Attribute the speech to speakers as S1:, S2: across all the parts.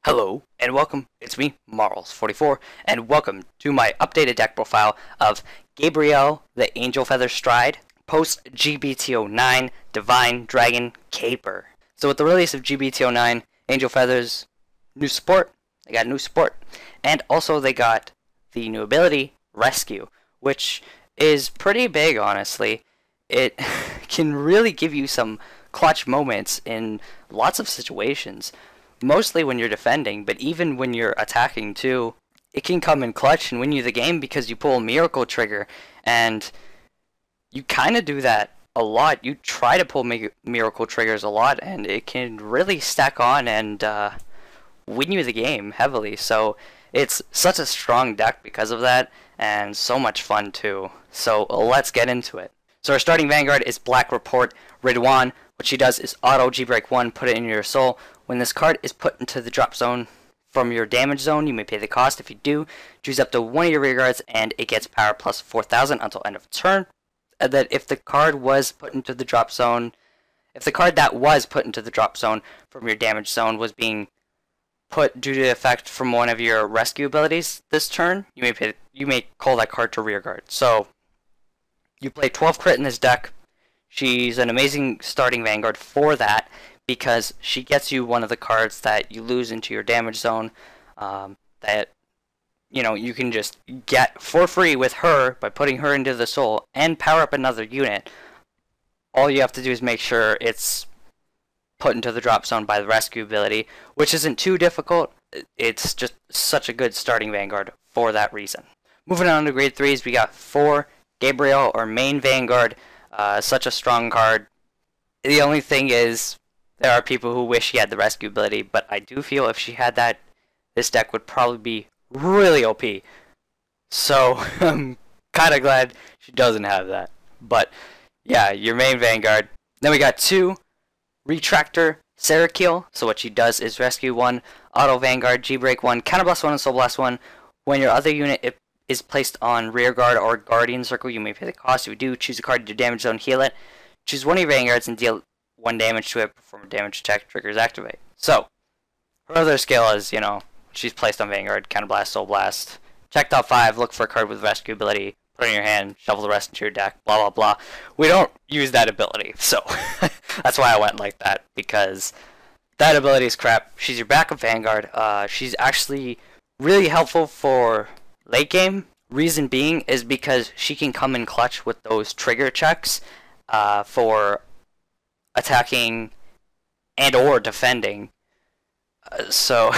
S1: Hello and welcome, it's me, Marls44, and welcome to my updated deck profile of Gabriel the Angel Feather Stride, post GBT09 Divine Dragon Caper. So with the release of GBT09, Angel Feathers, new support, they got new support, and also they got the new ability, Rescue, which is pretty big honestly. It can really give you some clutch moments in lots of situations. Mostly when you're defending, but even when you're attacking too, it can come in clutch and win you the game because you pull a miracle trigger, and you kind of do that a lot. You try to pull miracle triggers a lot, and it can really stack on and win you the game heavily. So it's such a strong deck because of that, and so much fun too. So let's get into it. So our starting Vanguard is Black Report Ridwan. What she does is auto G-Break 1, put it into your soul. When this card is put into the drop zone from your damage zone, you may pay the cost. If you do, choose up to one of your rear guards and it gets power plus 4,000 until end of turn. And that if the card was put into the drop zone, if the card that was put into the drop zone from your damage zone was being put due to effect from one of your rescue abilities this turn, you may call that card to rear guard. So you play 12 crit in this deck. She's an amazing starting Vanguard for that, because she gets you one of the cards that you lose into your damage zone, that you can just get for free with her by putting her into the soul and power up another unit. All you have to do is make sure it's put into the drop zone by the rescue ability, which isn't too difficult. It's just such a good starting Vanguard for that reason. Moving on to grade 3s, we got 4 Gabriel or main Vanguard. Such a strong card. The only thing is, there are people who wish she had the rescue ability, but I do feel if she had that, this deck would probably be really OP. So I'm kind of glad she doesn't have that. But yeah, your main Vanguard. Then we got 2 Retractor Sarakiel. So what she does is rescue 1, auto Vanguard, G-Break 1, Counter Blast 1, and Soul Blast 1. When your other unit is placed on rear guard or guardian circle, you may pay the cost. If you do, choose a card to your damage zone, heal it. Choose one of your Vanguards and deal 1 damage to it, perform a damage check, triggers activate. So, her other skill is, she's placed on Vanguard, Counter Blast, Soul Blast. Check top 5, look for a card with rescue ability, put it in your hand, shuffle the rest into your deck, blah blah blah. We don't use that ability, so that's why I went like that, because that ability is crap. She's your backup Vanguard. She's actually really helpful for late game. Reason being is because she can come in clutch with those trigger checks for attacking and or defending. So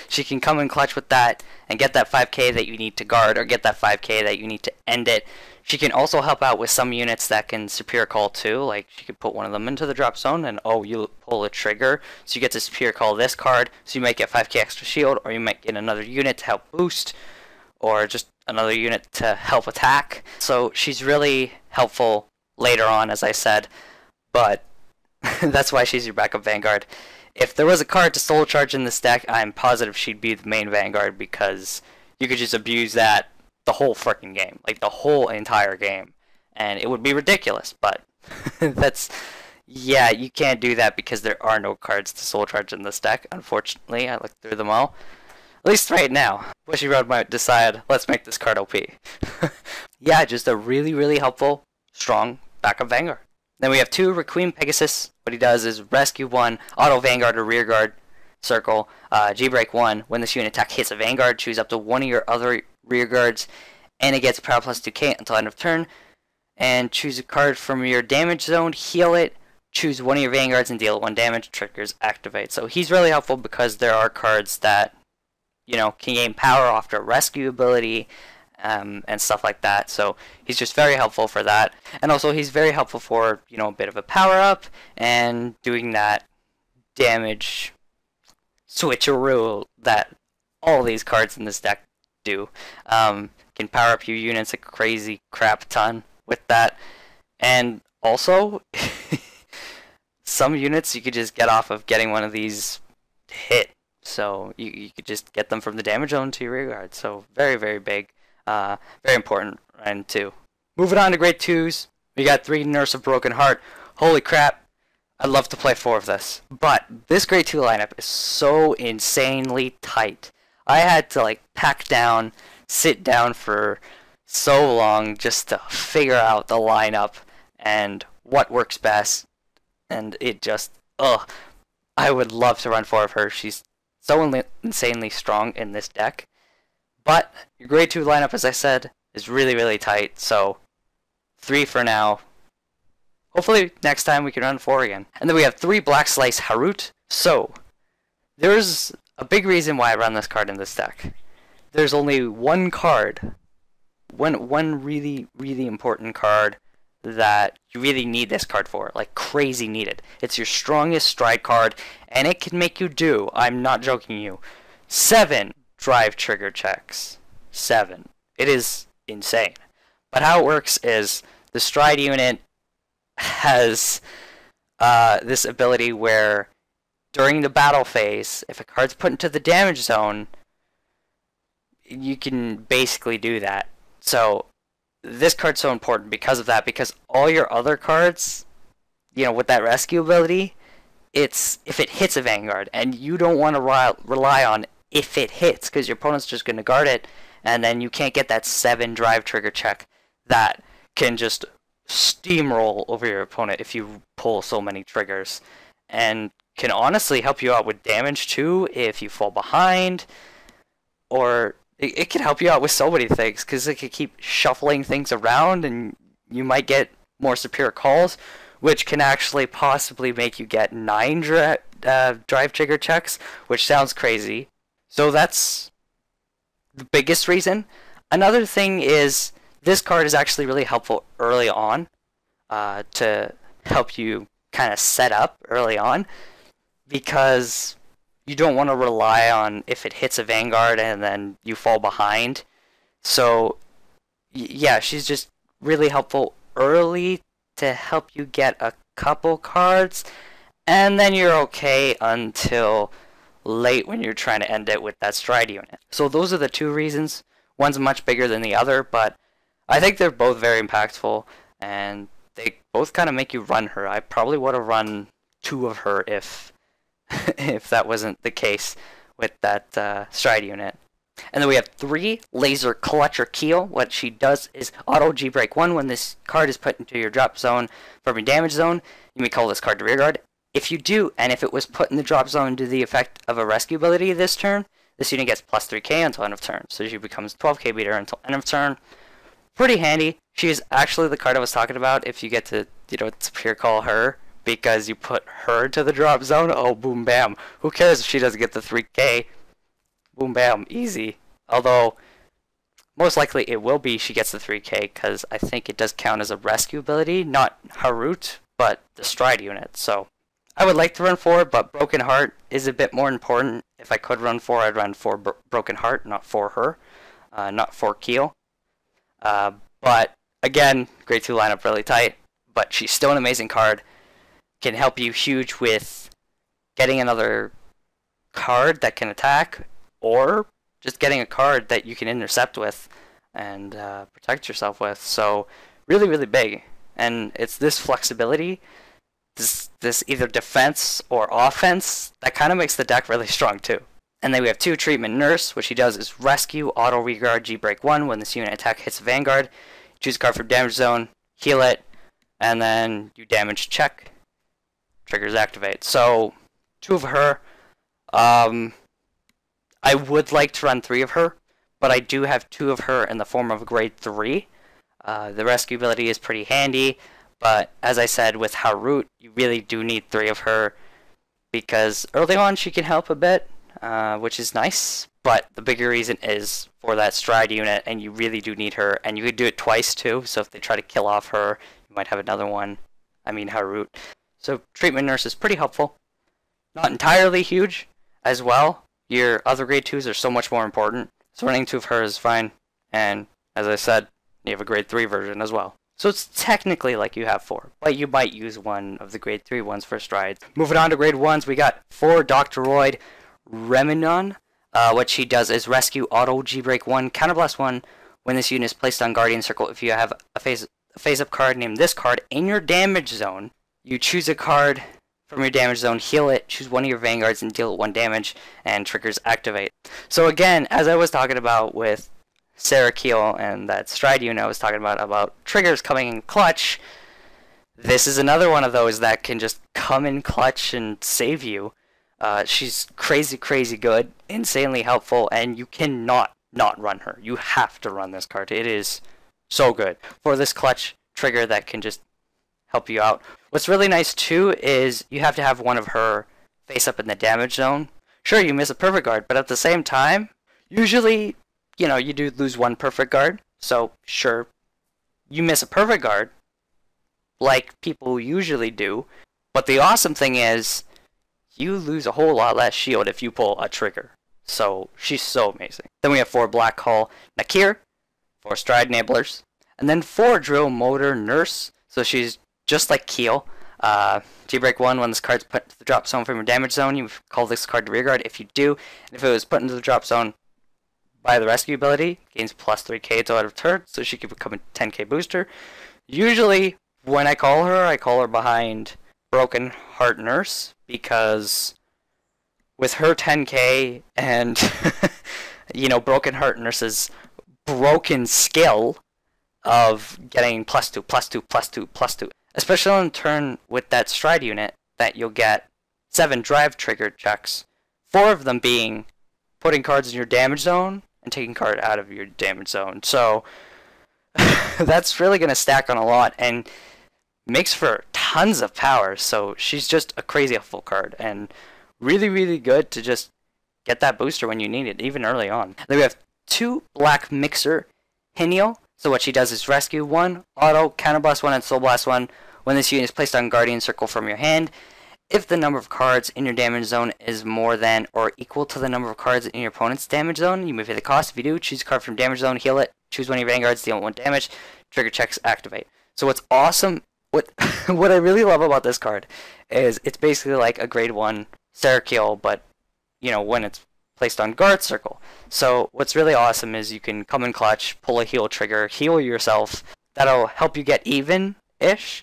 S1: she can come in clutch with that and get that 5k that you need to guard, or get that 5k that you need to end it. She can also help out with some units that can Superior Call too. Like, she could put one of them into the drop zone and you pull a trigger, so you get to Superior Call this card, so you might get 5k extra shield, or you might get another unit to help boost, or just another unit to help attack. So she's really helpful later on, as I said, but that's why she's your backup Vanguard. If there was a card to soul charge in this deck, I'm positive she'd be the main Vanguard, because you could just abuse that the whole freaking game, like the whole entire game, and it would be ridiculous. But yeah, you can't do that because there are no cards to soul charge in this deck, unfortunately. I looked through them all, at least right now. Bushy Road might decide, let's make this card OP. Yeah, just a really, really helpful, strong backup Vanguard. Then we have 2 Requiem Pegasus. What he does is rescue 1, auto Vanguard or rear guard circle, G-Break 1. When this unit attack hits a Vanguard, choose up to one of your other rear guards, and it gets power plus 2k until end of turn. And choose a card from your damage zone, heal it, choose one of your Vanguards and deal 1 damage, triggers activate. So he's really helpful because there are cards that, can gain power after a rescue ability, and stuff like that. So he's just very helpful for that. And also he's very helpful for, a bit of a power up and doing that damage switcheroo that all these cards in this deck do. Can power up your units a crazy crap ton with that. And also some units you could just get off of getting one of these hit. So you could just get them from the damage zone to your rear guard. So very, very big. Very important. And 2. Moving on to grade 2s, we got 3 Nurse of Broken Heart. Holy crap. I'd love to play 4 of this. But this grade 2 lineup is so insanely tight. I had to like sit down for so long just to figure out the lineup and what works best. And it just, ugh. I would love to run 4 of her. She's so insanely strong in this deck. But your grade 2 lineup, as I said, is really, really tight. So 3 for now. Hopefully next time we can run 4 again. And then we have 3 Black Slice Harut. So there's a big reason why I run this card in this deck. There's only one card, one really, really important card that you really need this card for, like crazy needed. It's your strongest stride card, and it can make you do, I'm not joking you, 7 drive trigger checks. 7. It is insane. But how it works is the stride unit has this ability where during the battle phase, if a card's put into the damage zone, you can basically do that. So this card's so important because of that, because all your other cards, you know, with that rescue ability, it's if it hits a Vanguard, and you don't want to rely on if it hits, because your opponent's just going to guard it, and then you can't get that 7 drive trigger check that can just steamroll over your opponent if you pull so many triggers, and can honestly help you out with damage too if you fall behind, or it can help you out with so many things, because it can keep shuffling things around, and you might get more superior calls, which can actually possibly make you get 9 drive trigger checks, which sounds crazy. So that's the biggest reason. Another thing is this card is actually really helpful early on to help you kind of set up early on, because you don't want to rely on if it hits a Vanguard and then you fall behind. So yeah, she's just really helpful early to help you get a couple cards, and then you're okay until late when you're trying to end it with that stride unit. So those are the 2 reasons. One's much bigger than the other, but I think they're both very impactful, and they both kind of make you run her. I probably would have run 2 of her if that wasn't the case with that stride unit. And then we have 3 Laser Clutcher Keel. What she does is auto G-Break 1 when this card is put into your drop zone from your damage zone. You may call this card to rearguard. If you do, and if it was put in the drop zone to the effect of a rescue ability this turn, this unit gets plus 3k until end of turn. So she becomes 12k beater until end of turn. Pretty handy. She is actually the card I was talking about if you get to, superior call her, because you put her to the drop zone. Oh, boom, bam. Who cares if she doesn't get the 3k? Boom, bam. Easy. Although, most likely it will be she gets the 3k, because I think it does count as a rescue ability. Not Harut, but the stride unit. So, I would like to run 4, but Broken Heart is a bit more important. If I could run 4, I'd run 4 Broken Heart, not 4 her. Not 4 Keel. But, again, grade 2 lineup really tight. But she's still an amazing card. Can help you huge with getting another card that can attack, or just getting a card that you can intercept with and protect yourself with. So really, really big. And it's this flexibility, this either defense or offense, that kind of makes the deck really strong too. And then we have 2 Treatment Nurse. What she does is rescue, auto regard, G-Break 1 when this unit attack hits Vanguard. Choose a card from damage zone, heal it, and then you damage check. Triggers activate. So 2 of her. I would like to run 3 of her, but I do have 2 of her in the form of a grade 3. The rescue ability is pretty handy, but as I said with Harut, you really do need 3 of her, because early on she can help a bit, which is nice, but the bigger reason is for that stride unit, and you really do need her, and you could do it twice too, so if they try to kill off her, you might have another one. I mean Harut. So Treatment Nurse is pretty helpful. Not entirely huge as well. Your other grade 2s are so much more important. So running 2 of her is fine. And as I said, you have a grade 3 version as well. So it's technically like you have 4, but you might use one of the grade 3 ones for strides. Moving on to grade 1s, we got 4 Doctroid Remnon. What she does is rescue, auto G-Break 1, counterblast 1 when this unit is placed on Guardian Circle. If you have a face-up card named this card in your damage zone, you choose a card from your damage zone, heal it, choose one of your Vanguards and deal it 1 damage, and triggers activate. So again, as I was talking about with Sarakiel and that stride unit I was talking about triggers coming in clutch, this is another one of those that can just come in clutch and save you. She's crazy good, insanely helpful, and you cannot not run her. You have to run this card. It is so good for this clutch trigger that can just help you out. What's really nice too is you have to have one of her face up in the damage zone. Sure, you miss a perfect guard, but at the same time, usually, you know, you do lose 1 perfect guard. So sure, you miss a perfect guard, like people usually do. But the awesome thing is, you lose a whole lot less shield if you pull a trigger. So she's so amazing. Then we have 4 Black Hole Nakir, 4 Stride Enablers, and then 4 Drill Motor Nurse. So she's just like Keel. G-Break 1, when this card's put into the drop zone from your damage zone, you call this card to rearguard. If you do, and if it was put into the drop zone by the rescue ability, gains plus 3k until out of turn, so she can become a 10k booster. Usually, when I call her behind Broken Heart Nurse, because with her 10k and you know, Broken Heart Nurse's broken skill of getting +2, +2, +2, +2, especially on turn with that stride unit, that you'll get 7 drive trigger checks, 4 of them being putting cards in your damage zone and taking card out of your damage zone. So that's really going to stack on a lot and makes for tons of power. So she's just a crazy full card and really good to just get that booster when you need it, even early on. Then we have 2 Black Mixer Hiniel. So what she does is rescue 1, auto, counterblast 1, and soul blast 1 when this unit is placed on Guardian Circle from your hand. If the number of cards in your damage zone is more than or equal to the number of cards in your opponent's damage zone, you may pay the cost. If you do, choose a card from damage zone, heal it, choose one of your Vanguards, deal 1 damage, trigger checks activate. So what's awesome, what I really love about this card is it's basically like a grade 1 Sarakiel, but you know, when it's placed on guard circle. So what's really awesome is you can come in clutch, pull a heal trigger, heal yourself. That'll help you get even-ish,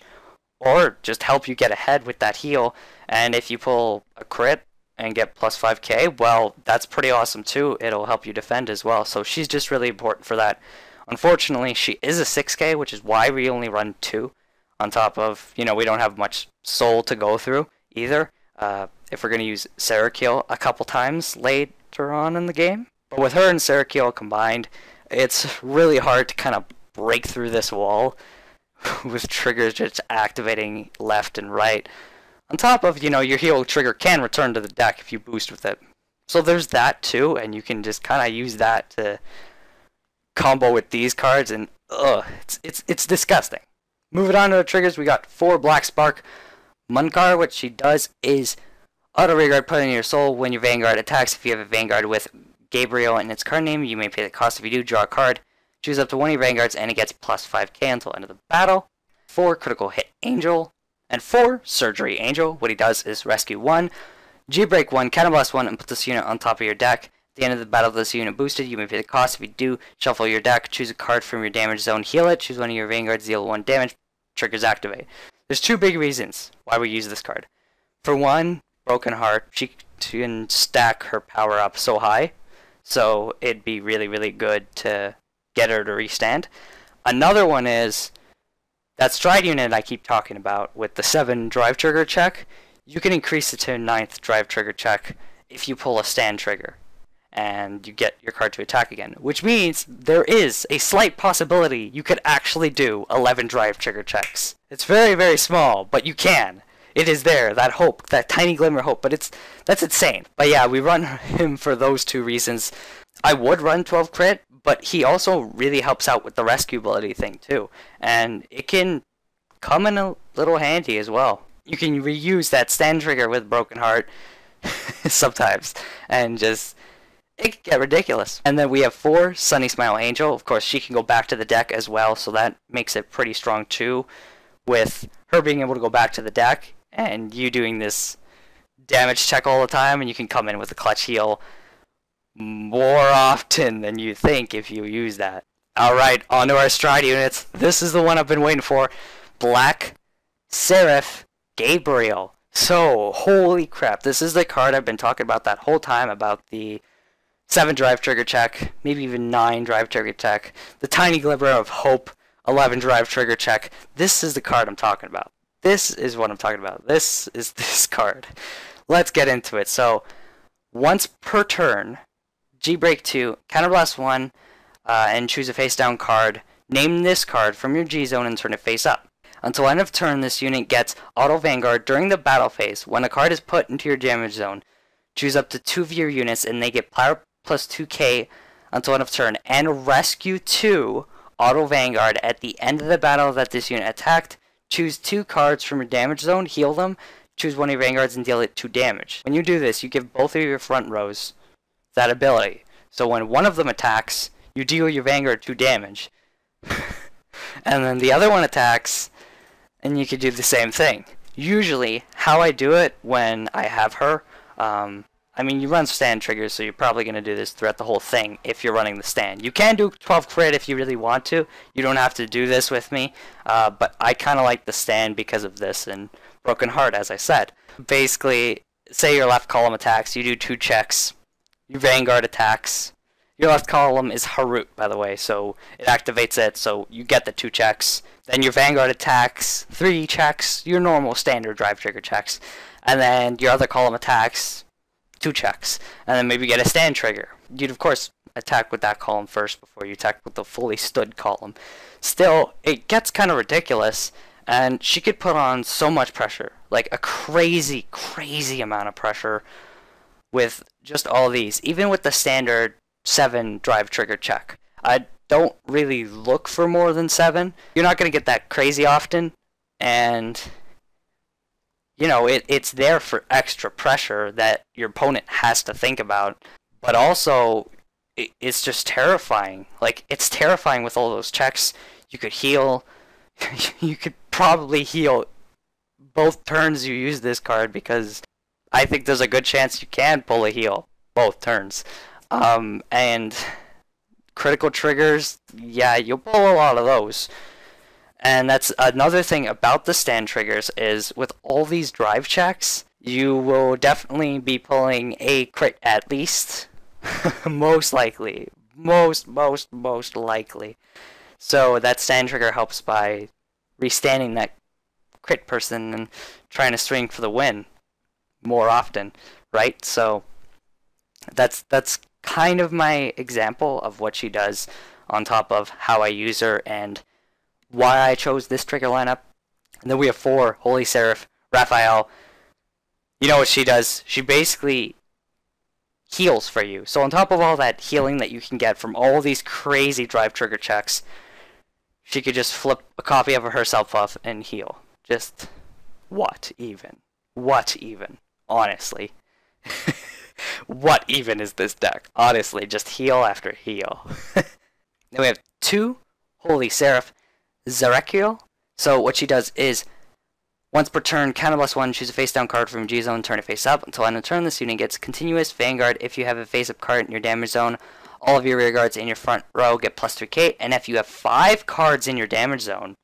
S1: or just help you get ahead with that heal. And if you pull a crit and get plus 5k, well, that's pretty awesome too. It'll help you defend as well. So she's just really important for that. Unfortunately, she is a 6k, which is why we only run 2. On top of, you know, we don't have much soul to go through either. If we're going to use Sarakiel a couple times later on in the game. But with her and Sarakiel combined, it's really hard to kind of break through this wall with triggers just activating left and right. On top of, you know, your heal trigger can return to the deck if you boost with it. So there's that too, and you can just kind of use that to combo with these cards, and it's disgusting. Moving on to the triggers, we got 4 Black Spark Munkar. What she does is auto rearguard, put in your soul when your Vanguard attacks. If you have a Vanguard with Gabriel in its card name, you may pay the cost. If you do, draw a card, choose up to one of your Vanguards, and it gets plus 5k until end of the battle. 4 Critical Hit Angel, and 4 Surgery Angel. What he does is rescue 1, G-Break 1, Counterblast 1, and put this unit on top of your deck. At the end of the battle, this unit boosted, you may pay the cost. If you do, shuffle your deck, choose a card from your damage zone, heal it, choose one of your Vanguards, deal 1 damage, triggers activate. There's 2 big reasons why we use this card. For one, Broken Heart, she can stack her power up so high, so it'd be really good to get her to restand. Another one is that stride unit I keep talking about with the 7 drive trigger check. You can increase it to a 9th drive trigger check if you pull a stand trigger and you get your card to attack again, which means there is a slight possibility you could actually do 11 drive trigger checks. It's very small, but you can. It is there, that hope, that tiny glimmer of hope, but that's insane. But yeah, we run him for those 2 reasons. I would run 12 crit, but he also really helps out with the rescue ability thing too, and it can come in a little handy as well. You can reuse that stand trigger with Broken Heart sometimes, and just it can get ridiculous. And then we have 4 Sunny Smile Angel. Of course, she can go back to the deck as well, so that makes it pretty strong too, with her being able to go back to the deck and you doing this damage check all the time, and you can come in with a clutch heal more often than you think if you use that. Alright, on to our stride units. This is the one I've been waiting for. Black Seraph Gavrail. So, holy crap, this is the card I've been talking about that whole time, about the 7 drive trigger check, maybe even 9 drive trigger check, the tiny glimmer of hope, 11 drive trigger check. This is the card I'm talking about. This is what I'm talking about. This is this card. Let's get into it. So, once per turn, G-Break 2, Counterblast 1, and choose a face-down card. Name this card from your G-Zone and turn it face up. Until end of turn, this unit gets Auto Vanguard during the battle phase. When a card is put into your damage zone, choose up to 2 of your units and they get power plus 2k until end of turn. And rescue 2 Auto Vanguard at the end of the battle that this unit attacked. Choose 2 cards from your damage zone, heal them, choose one of your Vanguards and deal it 2 damage. When you do this, you give both of your front rows that ability. So when one of them attacks, you deal your Vanguard 2 damage. And then the other one attacks, and you could do the same thing. Usually, how I do it when I have her, I mean, you run stand triggers, so you're probably going to do this throughout the whole thing if you're running the stand. You can do 12 crit if you really want to. You don't have to do this with me, but I kind of like the stand because of this and Broken Heart, as I said. Basically, say your left column attacks, you do 2 checks. Your Vanguard attacks. Your left column is Harut, by the way, so it activates it, so you get the 2 checks. Then your Vanguard attacks, 3 checks, your normal standard drive trigger checks. And then your other column attacks, 2 checks. And then maybe get a stand trigger. You'd, of course, attack with that column first before you attack with the fully stood column. Still, it gets kind of ridiculous, and she could put on so much pressure. Like a crazy, crazy amount of pressure with just all these. Even with the standard 7 drive trigger check. I don't really look for more than 7. You're not going to get that crazy often, and you know, it's there for extra pressure that your opponent has to think about, but also it's just terrifying. Like, it's terrifying with all those checks. You could heal. You could probably heal both turns you use this card, because I think there's a good chance you can pull a heal both turns. And critical triggers, yeah, you'll pull a lot of those. And that's another thing about the stand triggers, is with all these drive checks, you will definitely be pulling a crit at least. Most likely. Most likely. So that stand trigger helps by restanding that crit person and trying to swing for the win more often, right? So that's kind of my example of what she does, on top of how I use her and why I chose this trigger lineup. And then we have 4, Holy Seraph, Raphael. You know what she does? She basically heals for you. So on top of all that healing that you can get from all these crazy drive trigger checks, she could just flip a copy of herself off and heal. Just, what even? What even? Honestly. What even is this deck? Honestly, just heal after heal. Then we have 2 Holy Seraph, Sarakiel. So what she does is, once per turn, counterblast 1, choose a face-down card from G-Zone, turn it face up. Until end of turn, this unit gets continuous Vanguard. If you have a face-up card in your damage zone, all of your rear guards in your front row get plus 3k. And if you have 5 cards in your damage zone,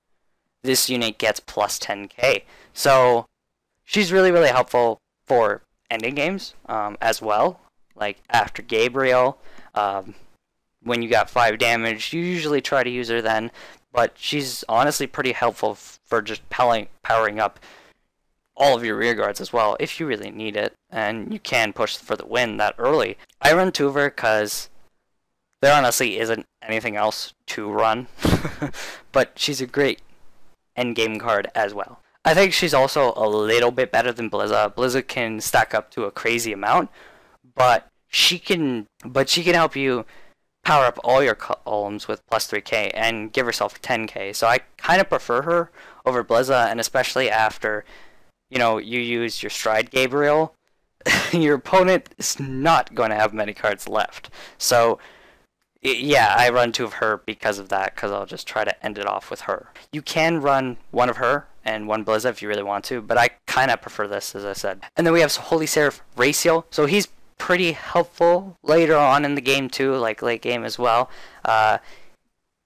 S1: this unit gets plus 10k. So she's really, really helpful for ending games as well. Like after Gavrail, when you got 5 damage, you usually try to use her then. But she's honestly pretty helpful for just powering up all of your rear guards as well, if you really need it. And you can push for the win that early. I run 2 of her because there honestly isn't anything else to run. But she's a great endgame card as well. I think she's also a little bit better than Blizza. Blizza can stack up to a crazy amount, but she can help you power up all your columns with plus 3k and give herself 10k. So I kind of prefer her over Blizza, and especially after, you know, you use your Stride Gavrail, your opponent is not going to have many cards left. So yeah, I run 2 of her because of that, because I'll just try to end it off with her. You can run 1 of her and 1 Blizza if you really want to, but I kind of prefer this, as I said. And then we have Holy Seraph Raziel. So he's pretty helpful later on in the game too, like late game as well.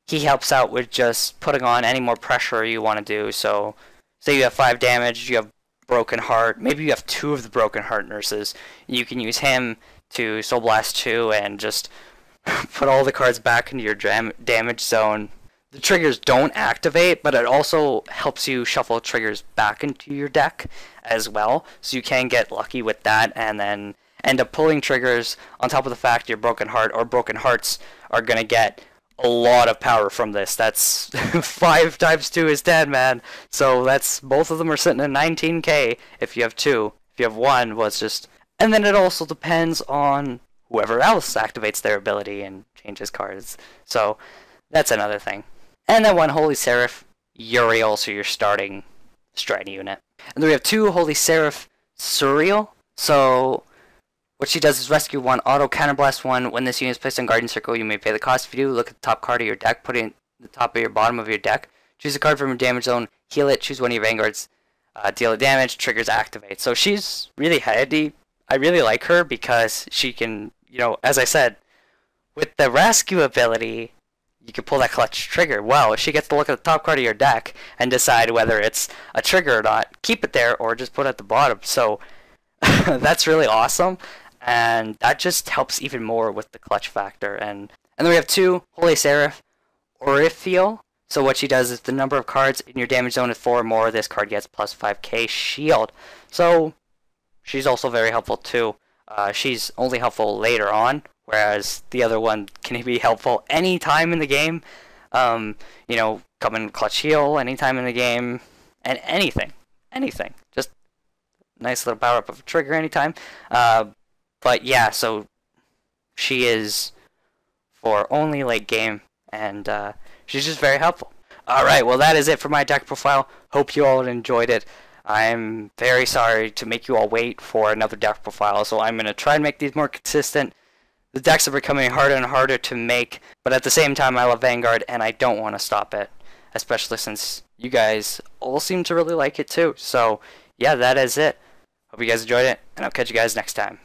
S1: He helps out with just putting on any more pressure you want to do. So say you have 5 damage, you have Broken Heart. Maybe you have 2 of the Broken Heart nurses. You can use him to Soul Blast 2 and just put all the cards back into your damage zone. The triggers don't activate, but it also helps you shuffle triggers back into your deck as well. So you can get lucky with that and then end up pulling triggers on top of the fact your Broken Heart or Broken Hearts are going to get a lot of power from this. That's 5 times 2 is 10, man. So that's, both of them are sitting at 19k if you have 2. If you have 1, well, it's just... And then it also depends on whoever else activates their ability and changes cards. So that's another thing. And then 1 Holy Seraph, Uriel, so your starting stride unit. And then we have 2 Holy Seraph, Suriel. So what she does is rescue 1, auto counterblast 1. When this unit is placed on Guardian Circle, you may pay the cost. If you do, look at the top card of your deck, put it in the top of your bottom of your deck. Choose a card from your damage zone, heal it, choose one of your Vanguards, deal it damage, triggers activate. So she's really handy. I really like her because she can, you know, as I said, with the rescue ability, you can pull that clutch trigger. Well, she gets to look at the top card of your deck and decide whether it's a trigger or not. Keep it there or just put it at the bottom. So that's really awesome. And that just helps even more with the clutch factor. And then we have 2 Holy Seraph, Oriphiel. So what she does is the number of cards in your damage zone is 4 or more. This card gets plus 5k shield. So she's also very helpful too. She's only helpful later on, whereas the other one can be helpful anytime in the game. You know, come in clutch heal anytime in the game, and anything. Just nice little power up of a trigger anytime. But yeah, so she is for only late game, and she's just very helpful. Alright, well that is it for my deck profile. Hope you all enjoyed it. I'm very sorry to make you all wait for another deck profile, so I'm going to try and make these more consistent. The decks are becoming harder and harder to make, but at the same time I love Vanguard and I don't want to stop it, especially since you guys all seem to really like it too. So yeah, that is it. Hope you guys enjoyed it, and I'll catch you guys next time.